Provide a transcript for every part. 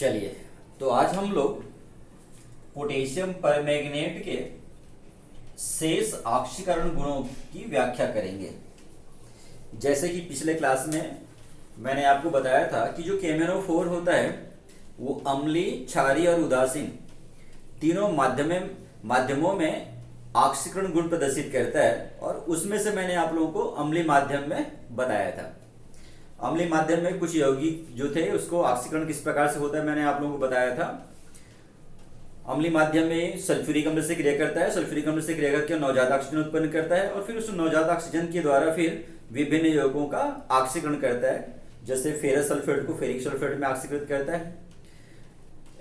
चलिए, तो आज हम लोग पोटेशियम परमैंगनेट के शेष ऑक्सीकरण गुणों की व्याख्या करेंगे। जैसे कि पिछले क्लास में मैंने आपको बताया था कि जो KMnO4 होता है वो अम्लीय, क्षारीय और उदासीन तीनों माध्यमों में ऑक्सीकरण गुण प्रदर्शित करता है, और उसमें से मैंने आप लोगों को अम्लीय माध्यम में बताया था। अम्लीय माध्यम में कुछ यौगिक जो थे उसको ऑक्सीकरण किस प्रकार से होता है मैंने आप लोगों को बताया था। अम्लीय माध्यम में सल्फ्यूरिक अम्ल से क्रिया करता है, सल्फ्यूरिक अम्ल से क्रिया करके नवजात ऑक्सीजन उत्पन्न करता है, और फिर उस नवजात ऑक्सीजन के द्वारा फिर विभिन्न यौगिकों का ऑक्सीकरण करता है। जैसे फेरस सल्फेट को फेरिक सल्फेट में ऑक्सीकृत करता है,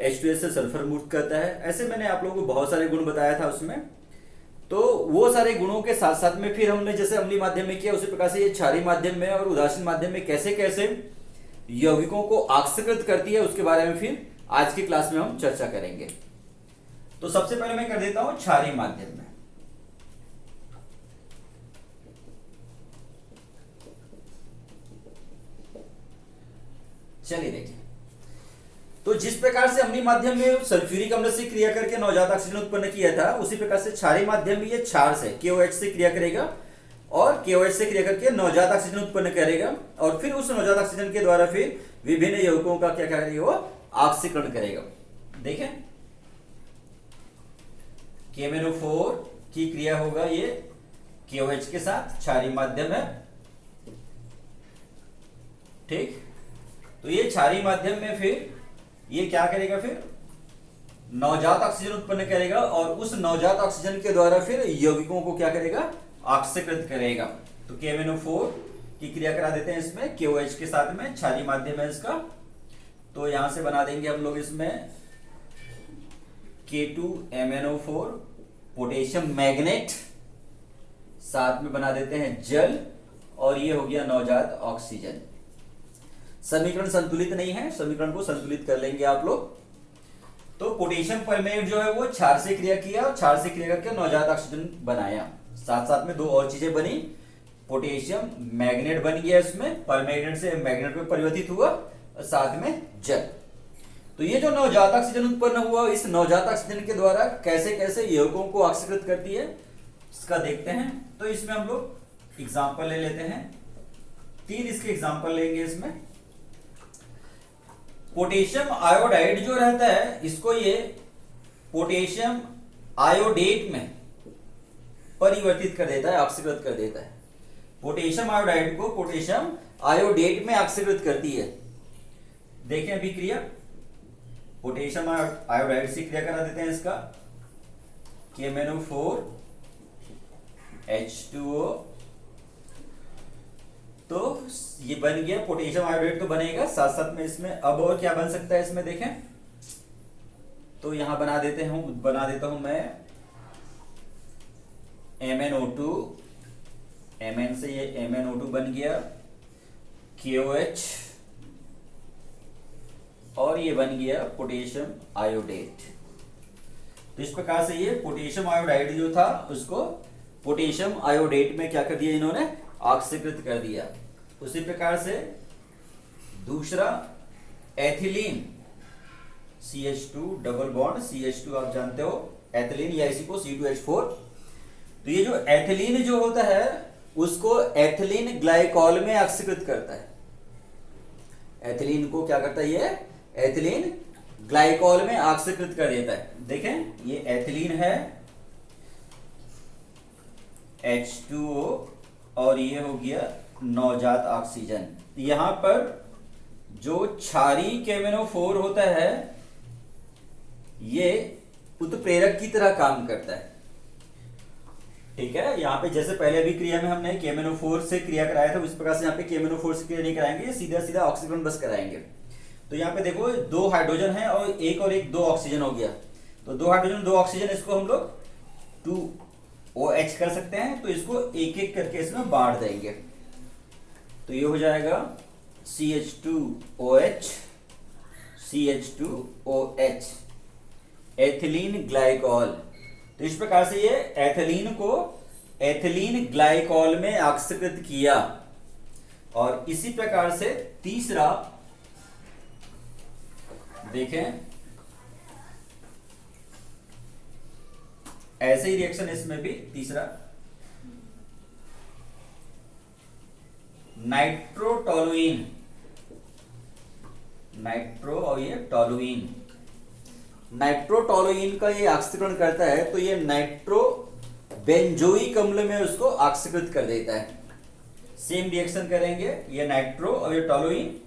H2S से सल्फर मुक्त करता है। ऐसे मैंने आप लोगों को बहुत सारे गुण बताया था उसमें। तो वो सारे गुणों के साथ साथ में फिर हमने जैसे अम्लीय माध्यम में किया, उसी प्रकार से ये क्षारीय माध्यम में और उदासीन माध्यम में कैसे कैसे यौगिकों को ऑक्सीकृत करती है उसके बारे में फिर आज की क्लास में हम चर्चा करेंगे। तो सबसे पहले मैं कर देता हूं क्षारीय माध्यम में। चलिए देखिए, तो जिस प्रकार से अम्लीय माध्यम में सल्फ्यूरिक अम्ल से क्रिया करके नवजात ऑक्सीजन उत्पन्न किया था, उसी प्रकार से क्षारीय माध्यम में ये क्षार से KOH से क्रिया करेगा और KOH से क्रिया करके नवजात ऑक्सीजन उत्पन्न करेगा, और फिर उस नवजात ऑक्सीजन के द्वारा फिर विभिन्न यौगिकों का क्या करेगा, वो ऑक्सीकरण करेगा। देखें, KMnO4 की क्रिया होगा ये KOH के साथ, क्षारीय माध्यम है, ठीक। तो ये क्षारीय माध्यम में फिर ये क्या करेगा, फिर नवजात ऑक्सीजन उत्पन्न करेगा, और उस नवजात ऑक्सीजन के द्वारा फिर यौगिकों को क्या करेगा, ऑक्सीकृत करेगा। तो KMnO4 की क्रिया करा देते हैं इसमें KOH के साथ में, क्षारीय माध्यम है इसका। तो यहां से बना देंगे हम लोग इसमें K2MnO4 पोटेशियम मैग्नेट, साथ में बना देते हैं जल, और ये हो गया नवजात ऑक्सीजन। समीकरण संतुलित नहीं है, समीकरण को संतुलित कर लेंगे आप लोग। तो पोटेशियम परमैंगनेट जो है वो क्षार से क्रिया किया, और क्षार से क्रिया करके नवजात ऑक्सीजन बनाया। साथ साथ में दो और चीजें बनी, पोटेशियम मैग्नेट बन गया इसमें, परमैंगनेट से मैग्नेट में परिवर्तित हुआ, और साथ में जल। तो ये जो नवजात ऑक्सीजन उत्पन्न हुआ, इस नवजात ऑक्सीजन के द्वारा कैसे कैसे यौगिकों को ऑक्सीकृत करती है इसका देखते हैं। तो इसमें हम लोग एग्जाम्पल ले लेते हैं, 3 इसके एग्जाम्पल लेंगे इसमें। पोटेशियम आयोडाइड जो रहता है, इसको ये पोटेशियम आयोडेट में परिवर्तित कर देता है, ऑक्सीकृत कर देता है। पोटेशियम आयोडाइड को पोटेशियम आयोडेट में ऑक्सीकृत करती है। देखें अभी क्रिया, पोटेशियम आयोडाइड से क्रिया करा देते हैं इसका, KMnO4 H2O। तो ये बन गया पोटेशियम आयोडाइड, तो बनेगा। साथ साथ में इसमें अब और क्या बन सकता है इसमें देखें, तो यहां बना देता हूं मैं MnO2, Mn से ये MnO2 बन गया, KOH, और ये बन गया पोटेशियम आयोडेट। तो इस प्रकार से ये पोटेशियम आयोडाइड जो था उसको पोटेशियम आयोडेट में क्या कर दिया इन्होंने, ऑक्सीकृत कर दिया। उसी प्रकार से दूसरा ethylene, CH2 double bond, CH2 आप जानते हो एथिलीन, या इसी को C2H4। तो ये जो एथिलीन जो होता है उसको एथिलीन ग्लाइकॉल में ऑक्सीकृत करता है। एथिलीन को क्या करता है, ये एथिलीन ग्लाइकॉल में ऑक्सीकृत कर देता है। देखें, ये एथिलीन है H2O, और ये हो गया नवजात ऑक्सीजन। यहां पर जो क्षारीय KMnO4 होता है ये उत्प्रेरक की तरह काम करता है, ठीक है। यहां पे जैसे पहले अभी क्रिया में हमने KMnO4 से क्रिया कराया था, उस प्रकार से यहाँ पे KMnO4 से क्रिया नहीं कराएंगे, सीधा सीधा ऑक्सीकरण बस कराएंगे। तो यहाँ पे देखो 2 हाइड्रोजन है और एक 2 ऑक्सीजन हो गया। तो 2 हाइड्रोजन 2 ऑक्सीजन, इसको हम लोग 2OH कर सकते हैं। तो इसको एक एक करके इसमें बांट देंगे, तो ये हो जाएगा CH2OH, CH2OH, एथिलीन ग्लाइकॉल। तो इस प्रकार से ये एथिलीन को एथिलीन ग्लाइकॉल में ऑक्सीकृत किया, और इसी प्रकार से तीसरा देखें ऐसे ही रिएक्शन इसमें भी तीसरा, नाइट्रोटोलुइन, नाइट्रो और ये टोलुइन, नाइट्रोटोलुइन का ये ऑक्सीकरण करता है तो ये नाइट्रो बेंजोइक अम्ल में उसको ऑक्सीकृत कर देता है। सेम रिएक्शन करेंगे, ये नाइट्रो और ये टोलुइन,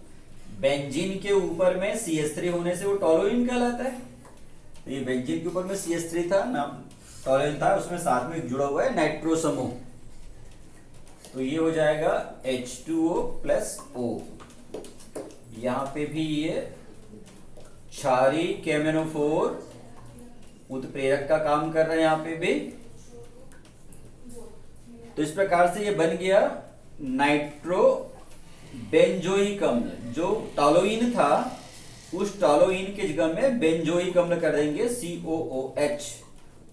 बेंजीन के ऊपर में CH3 होने से वो टोलुइन कहलाता है। तो ये बेंजीन के ऊपर में CH3 था ना, टोलुइन था, उसमें साथ में जुड़ा हुआ है नाइट्रो समूह, तो ये हो जाएगा H2O प्लस O। यहां पे भी ये क्षारी केमेनोफोर उत्प्रेरक का काम कर रहे हैं यहां पे भी। तो इस प्रकार से ये बन गया नाइट्रो बेंजोइक अम्ल। जो टोलुइन था उस टोलुइन के जगह में बेंजोइक अम्ल कर देंगे, COOH,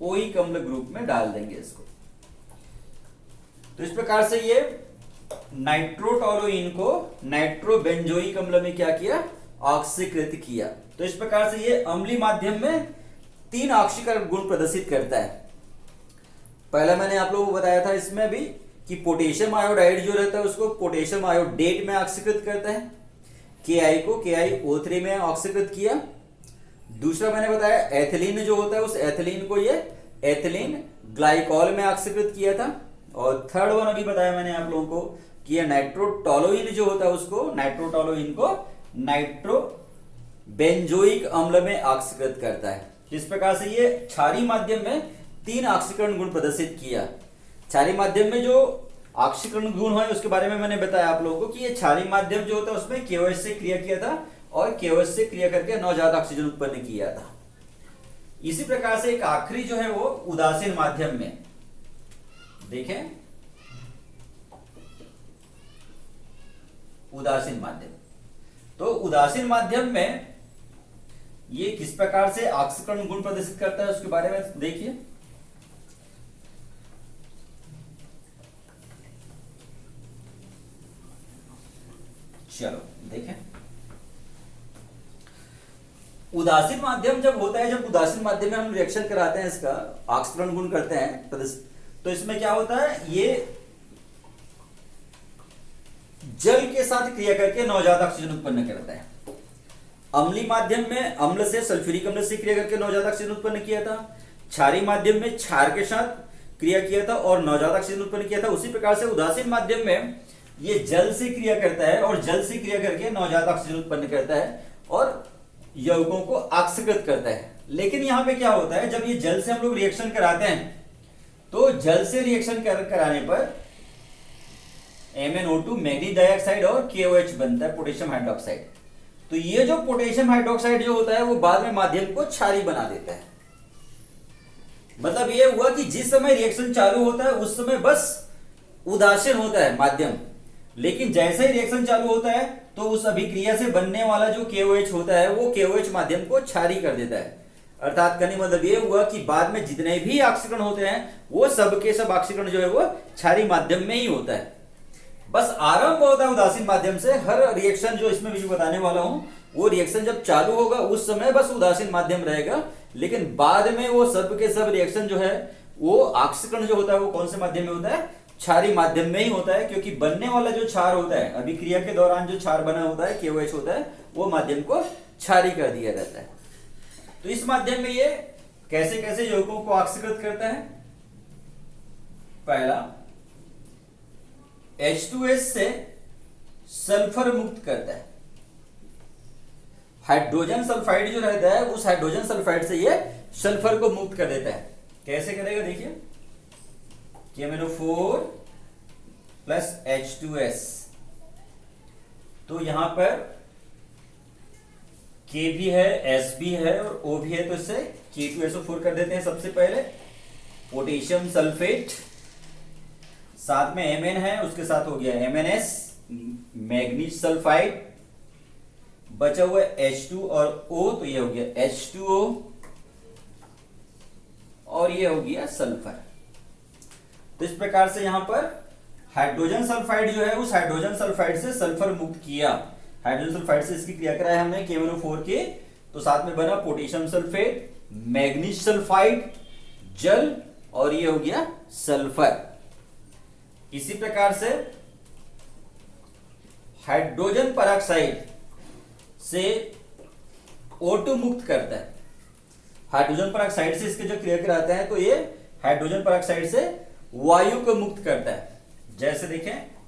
ओइक अम्ल ग्रुप में डाल देंगे इसको। तो इस प्रकार से ये नाइट्रोटोलुइन को नाइट्रो बेंजोइक अम्ल में क्या किया, ऑक्सीकृत किया। तो इस प्रकार से ये अम्लीय माध्यम में 3 ऑक्सीकरण गुण प्रदर्शित करता है। पहला मैंने आप लोगों को बताया था इसमें भी कि पोटेशियम आयोडाइड जो रहता है उसको पोटेशियम आयोडेट में ऑक्सीकृत करता है, Ki को KiO3 में ऑक्सीकृत किया। दूसरा मैंने बताया एथिलीन जो होता है उस एथिलीन को ये एथिलीन ग्लाइकॉल में ऑक्सीकृत किया था। और थर्ड वन अभी बताया मैंने आप लोगों को कि ये नाइट्रोटोलुइन जो होता है उसको, नाइट्रोटोलुइन को नाइट्रो बेंजोइक अम्ल में ऑक्सीकृत करता है। इस प्रकार से ये क्षारीय माध्यम में 3 ऑक्सीकरण गुण प्रदर्शित किया। क्षारीय माध्यम में जो ऑक्सीकरण गुण है उसके बारे में मैंने बताया आप लोगों को कि ये क्षारीय माध्यम जो होता है उसमें KOH से क्रिया किया था और KOH से क्रिया करके नवजात ऑक्सीजन उत्पन्न किया था। इसी प्रकार से एक आखिरी जो है वो उदासीन माध्यम में, देखें उदासीन माध्यम। तो उदासीन माध्यम में ये किस प्रकार से ऑक्सीकरण गुण प्रदर्शित करता है उसके बारे में देखिए। चलो देखें, उदासीन माध्यम जब होता है, जब उदासीन माध्यम में हम रिएक्शन कराते हैं, इसका ऑक्सीकरण गुण करते हैं, तो इसमें क्या होता है, ये जल के साथ क्रिया करके नवजात ऑक्सीजन उत्पन्न करता है। अम्लीय माध्यम में अम्ल से सल्फ्यूरिक अम्ल से क्रिया करके नवजात ऑक्सीजन उत्पन्न किया था। क्षारीय माध्यम में क्षार के साथ क्रिया किया था और नवजात ऑक्सीजन उत्पन्न किया था। उसी प्रकार से उदासीन माध्यम में ये जल से क्रिया करता है और जल से क्रिया करके नवजात ऑक्सीजन उत्पन्न करता है और यौगिकों को ऑक्सीकृत करता है। लेकिन यहां पे क्या होता है, जब ये जल से हम लोग रिएक्शन कराते हैं तो जल से रिएक्शन कराने पर MnO2 मैग्नीज डाइऑक्साइड और KOH बनता है, पोटेशियम हाइड्रोक्साइड। तो ये जो पोटेशियम हाइड्रोक्साइड जो होता है वो बाद में माध्यम को क्षारीय बना देता है। मतलब ये हुआ कि जिस समय रिएक्शन चालू होता है उस समय बस उदासीन होता है माध्यम, लेकिन जैसे ही रिएक्शन चालू होता है तो उस अभिक्रिया से बनने वाला जो KOH होता है वो KOH माध्यम को क्षारीय कर देता है। अर्थात कहने मतलब ये हुआ कि बाद में जितने भी ऑक्सीकरण होते हैं वो सब के सब ऑक्सीकरण जो है वो क्षारीय माध्यम में ही होता है। बस आरंभ होता है उदासीन माध्यम से। हर रिएक्शन जो इसमें भी बताने वाला हूं वो रिएक्शन जब चालू होगा उस समय बस उदासीन माध्यम रहेगा, लेकिन बाद में वो सब के सब रिएक्शन जो है वो ऑक्सीकरण जो होता है वो कौन से माध्यम में होता है, क्षारीय माध्यम में ही होता है। क्योंकि बनने वाला जो क्षार होता है, अभिक्रिया के दौरान जो क्षार बना होता है KOH होता है, वो माध्यम को क्षारीय कर दिया जाता है। तो इस माध्यम में ये कैसे कैसे यौगिकों को ऑक्सीकृत करता है। पहला, H2S से सल्फर मुक्त करता है। हाइड्रोजन सल्फाइड जो रहता है उस हाइड्रोजन सल्फाइड से ये सल्फर को मुक्त कर देता है। कैसे करेगा देखिए, KMnO4 प्लस H2S। तो यहां पर K भी है, S भी है और O भी है, तो इससे K2SO4 कर देते हैं। सबसे पहले पोटेशियम सल्फेट, साथ में Mn है, उसके साथ हो गया MnS, मैग्नीज सल्फाइड, बचा हुआ H2 और O, तो ये हो गया H2O और ये हो गया सल्फर। तो इस प्रकार से यहां पर हाइड्रोजन सल्फाइड जो है उस हाइड्रोजन सल्फाइड से सल्फर मुक्त किया। हाइड्रोजन सल्फाइड से इसकी क्रिया कराया हमने KMnO4 के, तो तो साथ में बना पोटेशियम सल्फेट, मैग्नीज सल्फाइड, जल, और ये हो गया सल्फर। इसी प्रकार से हाइड्रोजन पेरोक्साइड से O2 मुक्त करता है। हाइड्रोजन पेरोक्साइड से इसके जो क्रिया कराते हैं तो ये हाइड्रोजन पेरोक्साइड से वायु को मुक्त करता है। जैसे देखें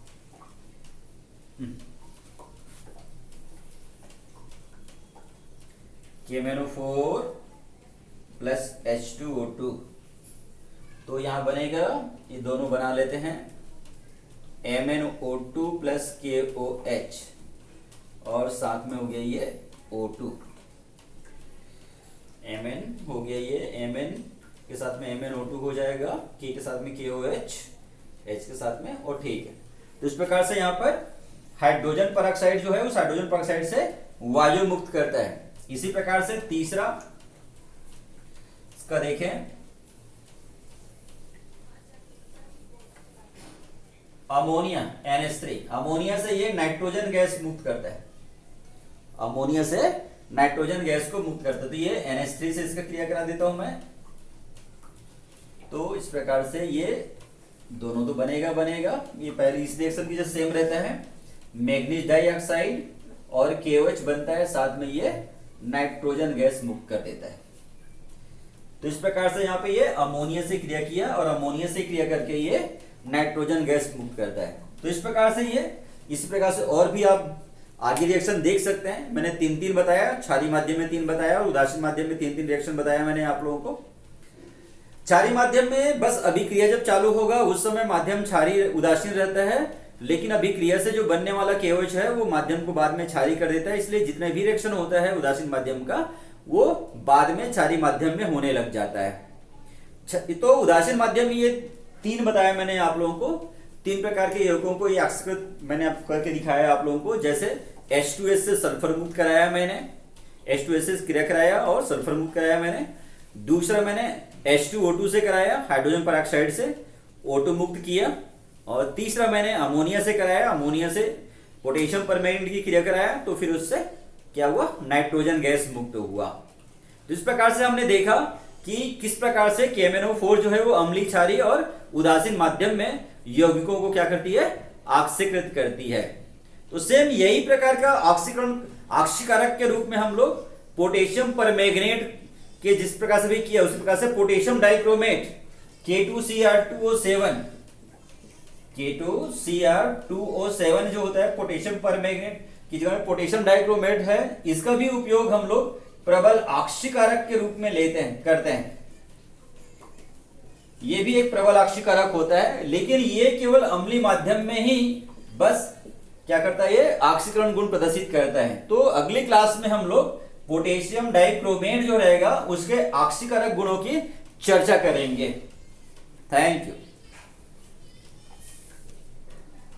KMnO4 प्लस H2O2, तो यहां बनेगा, ये दोनों बना लेते हैं, MnO2 प्लस KOH, और साथ में हो गया ये O2। Mn हो गया ये, Mn के साथ में MnO2 हो जाएगा, K के साथ में KOH, H के साथ में, और ठीक है। तो इस प्रकार से यहाँ पर हाइड्रोजन पेरोक्साइड जो है उस हाइड्रोजन पेरोक्साइड से वायु मुक्त करता है। इसी प्रकार से तीसरा इसका देखें, अमोनिया NH3, अमोनिया से ये नाइट्रोजन गैस मुक्त करता है, अमोनिया से नाइट्रोजन गैस को मुक्त करता है। तो ये NH3 से इसका क्रिया करा देता हूं मैं। तो इस प्रकार से ये दोनों तो बनेगा बनेगा, ये पहले इस रिएक्शन की जो सेम रहता है, मैग्नीज डाइऑक्साइड और KOH बनता है, साथ में ये नाइट्रोजन गैस मुक्त कर देता है। तो इस प्रकार से यहाँ पे ये अमोनिया से क्रिया किया और अमोनिया से क्रिया करके ये नाइट्रोजन गैस मुक्त करता है। तो इस प्रकार से ये, इसी प्रकार से और भी आप आगे रिएक्शन देख सकते हैं। मैंने 3 बताया, क्षारीय माध्यम में 3 बताया और उदासीन माध्यम में 3 रिएक्शन बताया मैंने आप लोगों को। क्षारीय माध्यम में बस अभिक्रिया जब चालू होगा उस समय माध्यम क्षारीय उदासीन रहता है, लेकिन अभिक्रिया से जो बनने वाला KOH है वो माध्यम को बाद में क्षारीय कर देता है। इसलिए जितने भी रिएक्शन होता है उदासीन माध्यम का वो बाद में क्षारीय माध्यम में होने लग जाता है। तो उदासीन माध्यम में ये 3 बताया मैंने आप लोगों को, 3 प्रकार के यौगिकों को ये ऑक्सीकृत मैंने आप करके दिखाया आप लोगों को। जैसे H2S से सल्फर मुक्त कराया मैंने, H2S से क्रिया कराया और सल्फर मुक्त कराया मैंने। दूसरा मैंने H2O2 से कराया, हाइड्रोजन पेरोक्साइड से O2 मुक्त किया। और तीसरा मैंने अमोनिया से कराया, अमोनिया से पोटेशियम परमैंगनेट की क्रिया कराया, तो फिर उससे क्या हुआ, नाइट्रोजन गैस मुक्त हुआ। तो इस प्रकार से हमने देखा कि किस प्रकार से KMnO4 जो है वो अम्लीय, क्षारीय और उदासीन माध्यम में यौगिकों को क्या करती है, ऑक्सीकृत करती है। तो सेम यही प्रकार का ऑक्सीकरण ऑक्सीकारक के रूप में हम लोग पोटेशियम परमैंगनेट के जिस प्रकार से भी किया उसी प्रकार से पोटेशियम डाइक्रोमेट K2Cr2O7, K2Cr2O7 जो होता है पोटेशियम परमैंगनेट की जगह में पोटेशियम डाइक्रोमेट है, इसका भी उपयोग हम लोग प्रबल ऑक्सीकारक के रूप में लेते हैं, करते हैं। ये भी एक प्रबल ऑक्सीकारक होता है, लेकिन ये केवल अम्लीय माध्यम में ही बस क्या करता है, ये ऑक्सीकरण गुण प्रदर्शित करता है। तो अगली क्लास में हम लोग पोटेशियम डाइक्रोमेट जो रहेगा उसके ऑक्सीकारक गुणों की चर्चा करेंगे। Thank you.